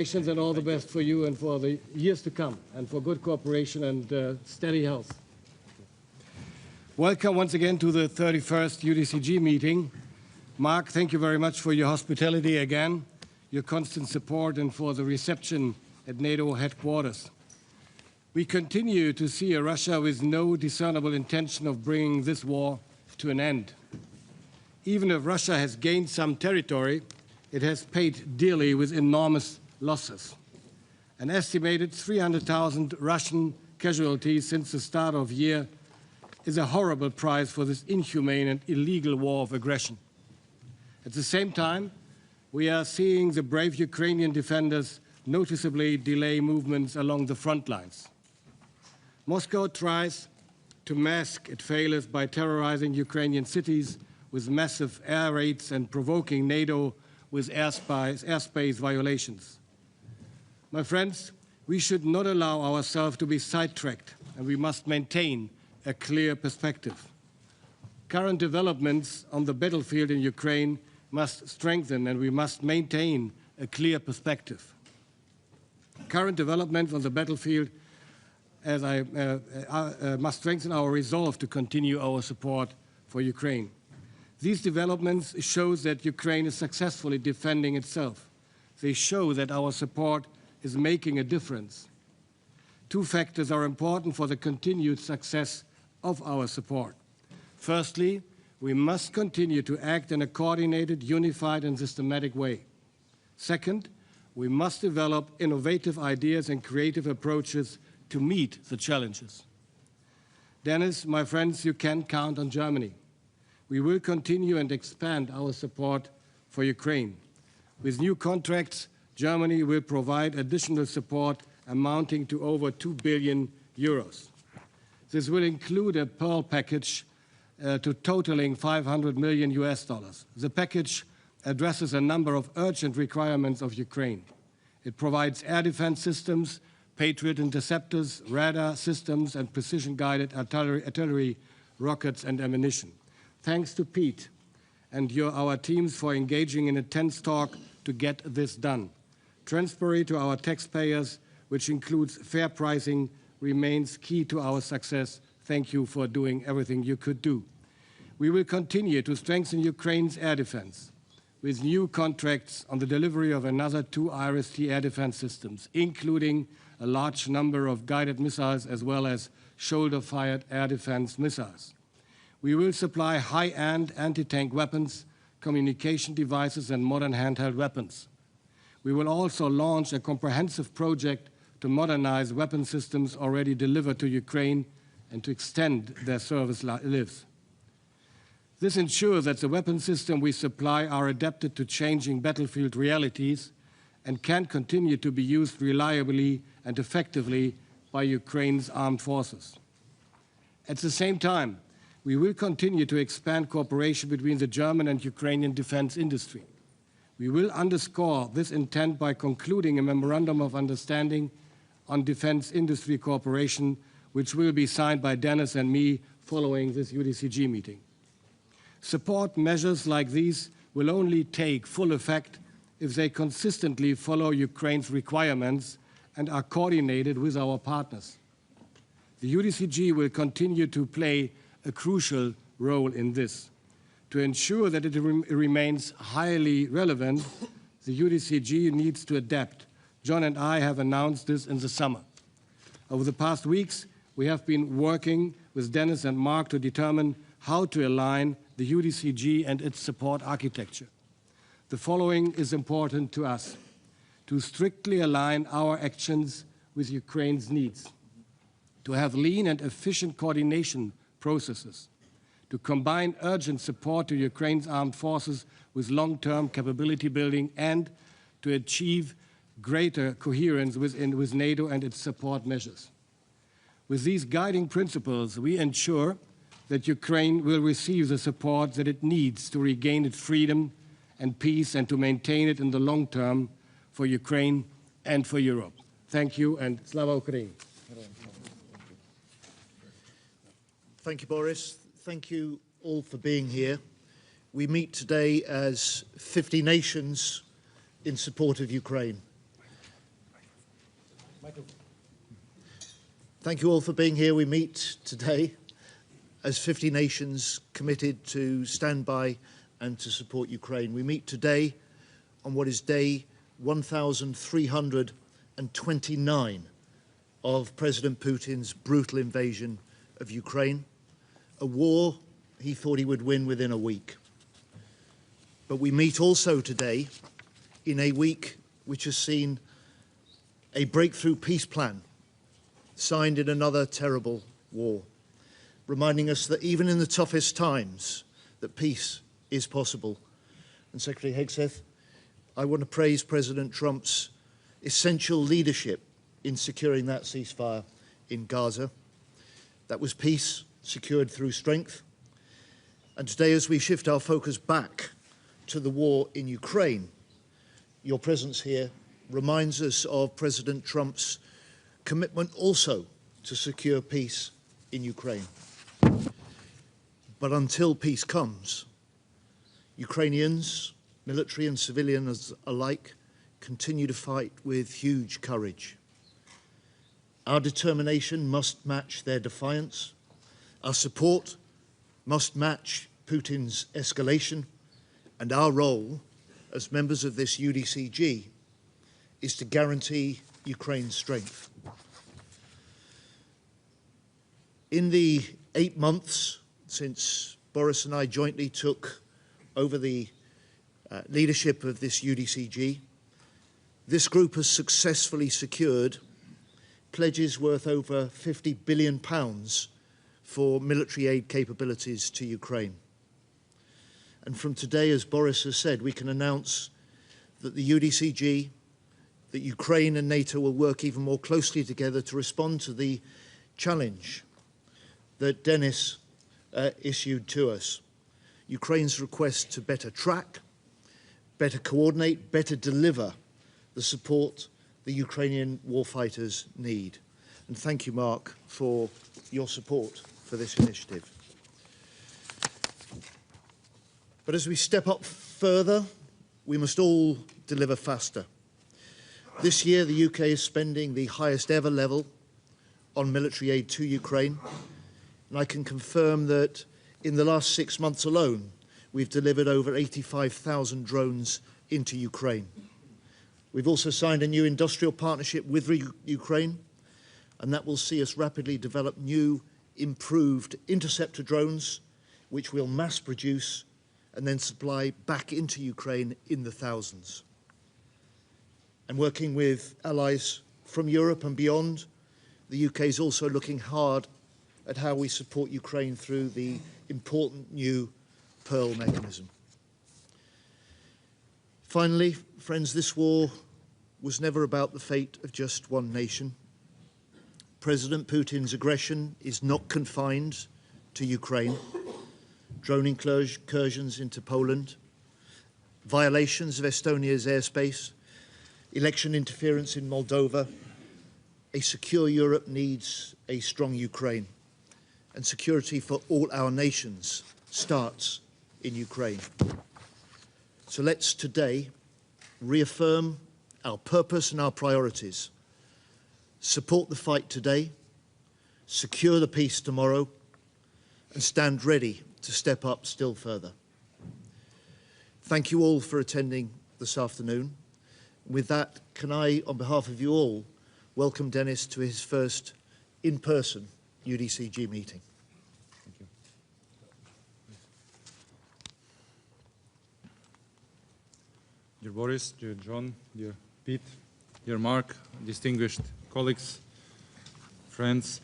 And all the best for you and for the years to come, and for good cooperation and steady health. Welcome once again to the 31st UDCG meeting. Mark, thank you very much for your hospitality again, your constant support, and for the reception at NATO headquarters. We continue to see a Russia with no discernible intention of bringing this war to an end. Even if Russia has gained some territory, it has paid dearly with enormous losses. An estimated 300,000 Russian casualties since the start of the year is a horrible price for this inhumane and illegal war of aggression. At the same time, we are seeing the brave Ukrainian defenders noticeably delay movements along the front lines. Moscow tries to mask its failures by terrorizing Ukrainian cities with massive air raids and provoking NATO with airspace violations. My friends, we should not allow ourselves to be sidetracked, and we must maintain a clear perspective. Current developments on the battlefield in Ukraine must strengthen, and we must maintain a clear perspective. Current developments on the battlefield must strengthen our resolve to continue our support for Ukraine. These developments show that Ukraine is successfully defending itself. They show that our support is making a difference. Two factors are important for the continued success of our support. Firstly, we must continue to act in a coordinated, unified, and systematic way. Second, we must develop innovative ideas and creative approaches to meet the challenges. Dennis, my friends, you can count on Germany. We will continue and expand our support for Ukraine. With new contracts, Germany will provide additional support amounting to over 2 billion euros. This will include a PURL package to totaling $500 million US. The package addresses a number of urgent requirements of Ukraine. It provides air defense systems, Patriot interceptors, radar systems, and precision-guided artillery, rockets, and ammunition. Thanks to Pete and our teams for engaging in intense talk to get this done. Transparency to our taxpayers, which includes fair pricing, remains key to our success. Thank you for doing everything you could do. We will continue to strengthen Ukraine's air defense with new contracts on the delivery of another 2 IRIS-T air defense systems, including a large number of guided missiles as well as shoulder-fired air defense missiles. We will supply high-end anti-tank weapons, communication devices, and modern handheld weapons. We will also launch a comprehensive project to modernize weapon systems already delivered to Ukraine and to extend their service lives. This ensures that the weapon systems we supply are adapted to changing battlefield realities and can continue to be used reliably and effectively by Ukraine's armed forces. At the same time, we will continue to expand cooperation between the German and Ukrainian defense industry. We will underscore this intent by concluding a memorandum of understanding on defense industry cooperation, which will be signed by Dennis and me following this UDCG meeting. Support measures like these will only take full effect if they consistently follow Ukraine's requirements and are coordinated with our partners. The UDCG will continue to play a crucial role in this. To ensure that it remains highly relevant, the UDCG needs to adapt. John and I have announced this in the summer. Over the past weeks, we have been working with Dennis and Mark to determine how to align the UDCG and its support architecture. The following is important to us: to strictly align our actions with Ukraine's needs, to have lean and efficient coordination processes, to combine urgent support to Ukraine's armed forces with long-term capability building, and to achieve greater coherence with NATO and its support measures. With these guiding principles, we ensure that Ukraine will receive the support that it needs to regain its freedom and peace and to maintain it in the long term for Ukraine and for Europe. Thank you, and Slava Ukraini. Thank you, Boris. Thank you all for being here. We meet today as 50 nations in support of Ukraine. Thank you all for being here. We meet today as 50 nations committed to stand by and to support Ukraine. We meet today on what is day 1,329 of President Putin's brutal invasion of Ukraine, a war he thought he would win within a week. But we meet also today in a week which has seen a breakthrough peace plan signed in another terrible war, reminding us that even in the toughest times, that peace is possible. And Secretary Hegseth, I want to praise President Trump's essential leadership in securing that ceasefire in Gaza. That was peace secured through strength. And today, as we shift our focus back to the war in Ukraine, your presence here reminds us of President Trump's commitment also to secure peace in Ukraine. But until peace comes, Ukrainians, military and civilians alike, continue to fight with huge courage. Our determination must match their defiance. Our support must match Putin's escalation. And our role as members of this UDCG is to guarantee Ukraine's strength. In the 8 months since Boris and I jointly took over the leadership of this UDCG, this group has successfully secured pledges worth over £50 billion for military aid capabilities to Ukraine. And from today, as Boris has said, we can announce that the UDCG, that Ukraine and NATO will work even more closely together to respond to the challenge that Denis issued to us. Ukraine's request to better track, better coordinate, better deliver the support the Ukrainian warfighters need. And thank you, Mark, for your support for this initiative. But as we step up further, we must all deliver faster. This year, the UK is spending the highest ever level on military aid to Ukraine. And I can confirm that in the last 6 months alone, we've delivered over 85,000 drones into Ukraine. We've also signed a new industrial partnership with Ukraine, and that will see us rapidly develop new, improved interceptor drones, which we'll mass produce and then supply back into Ukraine in the thousands. And working with allies from Europe and beyond, the UK is also looking hard at how we support Ukraine through the important new PURL mechanism. Finally, friends, this war was never about the fate of just one nation. President Putin's aggression is not confined to Ukraine. Drone incursions into Poland, violations of Estonia's airspace, election interference in Moldova. A secure Europe needs a strong Ukraine, and security for all our nations starts in Ukraine. So let's today reaffirm our purpose and our priorities. Support the fight today, secure the peace tomorrow, and stand ready to step up still further. Thank you all for attending this afternoon. With that, can I, on behalf of you all, welcome Denis to his first in-person UDCG meeting. Thank you. Dear Boris, dear John, dear Pete, dear Mark, distinguished colleagues, friends,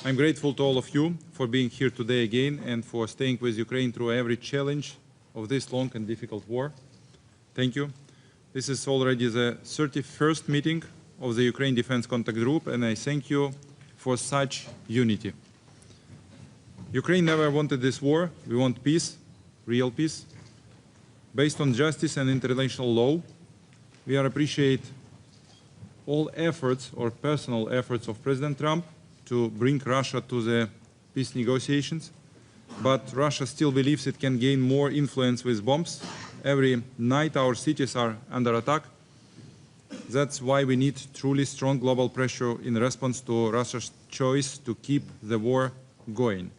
I'm grateful to all of you for being here today again and for staying with Ukraine through every challenge of this long and difficult war. Thank you. This is already the 31st meeting of the Ukraine Defense Contact Group, and I thank you for such unity. Ukraine never wanted this war. We want peace, real peace, based on justice and international law. We appreciate all efforts or personal efforts of President Trump to bring Russia to the peace negotiations, but Russia still believes it can gain more influence with bombs. Every night our cities are under attack. That's why we need truly strong global pressure in response to Russia's choice to keep the war going.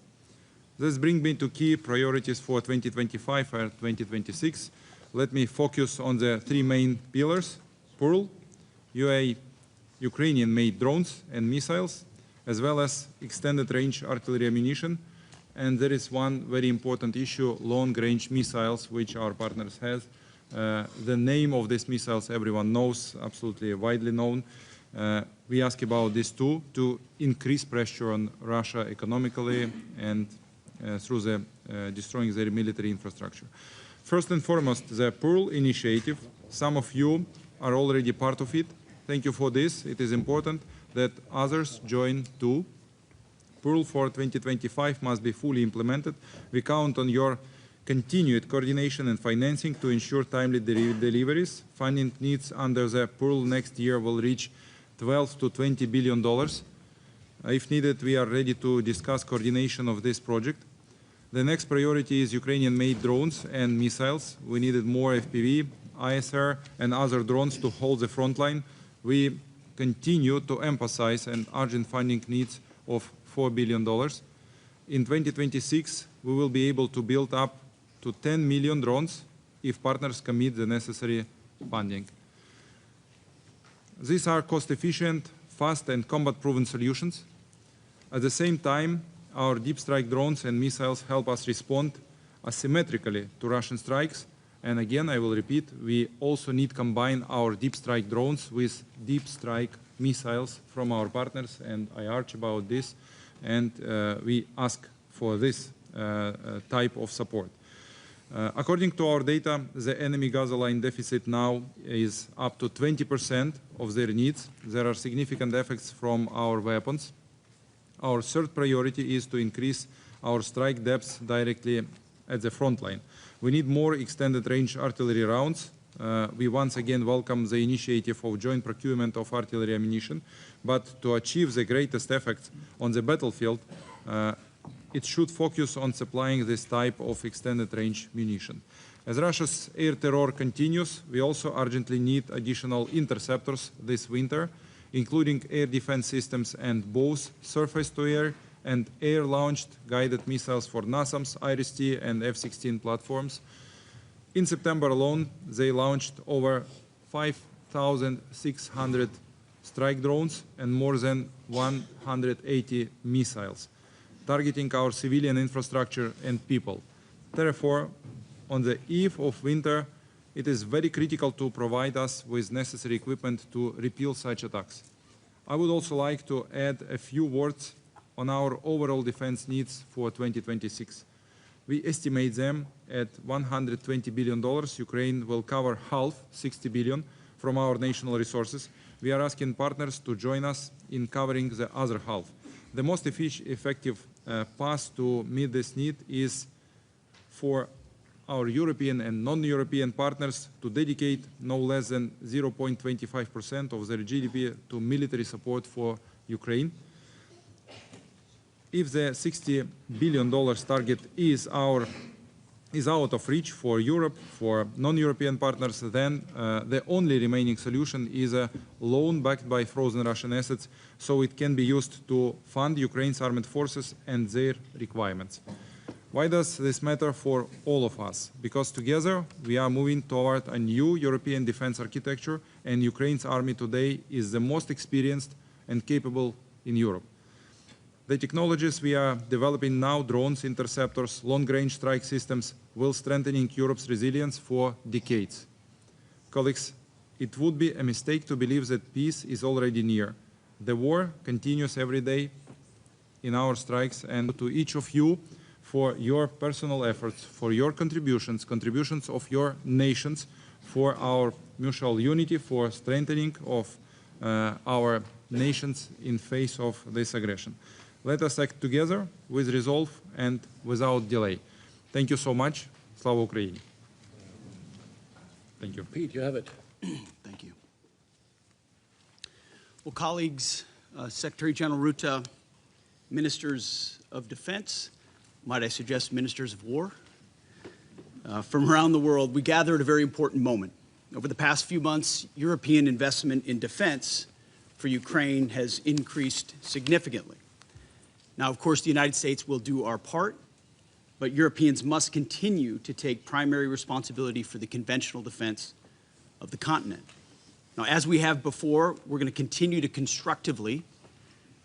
This brings me to key priorities for 2025 and 2026. Let me focus on the three main pillars: PURL, Ukrainian-made drones and missiles, as well as extended-range artillery ammunition. And there is one very important issue: long-range missiles, which our partners have. The name of these missiles everyone knows, absolutely widely known. We ask about this too, to increase pressure on Russia economically and through the destroying their military infrastructure. First and foremost, the PURL initiative. Some of you are already part of it. Thank you for this. It is important that others join too. PURL for 2025 must be fully implemented. We count on your continued coordination and financing to ensure timely deliveries. Funding needs under the PURL next year will reach $12 to $20 billion. If needed, we are ready to discuss coordination of this project. The next priority is Ukrainian-made drones and missiles. We needed more FPV, ISR, and other drones to hold the front line. We continue to emphasize an urgent funding needs of $4 billion. In 2026, we will be able to build up to 10 million drones if partners commit the necessary funding. These are cost-efficient, fast, and combat-proven solutions. At the same time, our deep strike drones and missiles help us respond asymmetrically to Russian strikes. And again, I will repeat, we also need to combine our deep strike drones with deep strike missiles from our partners, and I argue about this, and we ask for this type of support. According to our data, the enemy Gaza line deficit now is up to 20% of their needs. There are significant effects from our weapons. Our third priority is to increase our strike depths directly at the front line. We need more extended range artillery rounds. We once again welcome the initiative of joint procurement of artillery ammunition, but to achieve the greatest effect on the battlefield, it should focus on supplying this type of extended range munition. As Russia's air terror continues, we also urgently need additional interceptors this winter, including air defense systems and both surface-to-air and air-launched guided missiles for NASAMS, IRIS-T, and F-16 platforms. In September alone, they launched over 5,600 strike drones and more than 180 missiles, targeting our civilian infrastructure and people. Therefore, on the eve of winter, it is very critical to provide us with necessary equipment to repel such attacks. I would also like to add a few words on our overall defense needs for 2026. We estimate them at $120 billion. Ukraine will cover half, $60 billion, from our national resources. We are asking partners to join us in covering the other half. The most effective path to meet this need is for our European and non-European partners to dedicate no less than 0.25% of their GDP to military support for Ukraine. If the $60 billion target is out of reach for Europe, for non-European partners, then the only remaining solution is a loan backed by frozen Russian assets, so it can be used to fund Ukraine's armed forces and their requirements. Why does this matter for all of us? Because together we are moving toward a new European defense architecture, and Ukraine's army today is the most experienced and capable in Europe. The technologies we are developing now, drones, interceptors, long-range strike systems, will strengthen Europe's resilience for decades. Colleagues, it would be a mistake to believe that peace is already near. The war continues every day in our strikes, and to each of you for your personal efforts, for your contributions of your nations, for our mutual unity, for strengthening of our nations in face of this aggression. Let us act together with resolve and without delay. Thank you so much. Slava Ukraini. Thank you. Pete, you have it. Thank you. Well, colleagues, Secretary General Rutte, ministers of defense, might I suggest ministers of war, from around the world, we gather at a very important moment. Over the past few months, European investment in defense for Ukraine has increased significantly. Now, of course, the United States will do our part, but Europeans must continue to take primary responsibility for the conventional defense of the continent. Now, as we have before, we're going to continue to constructively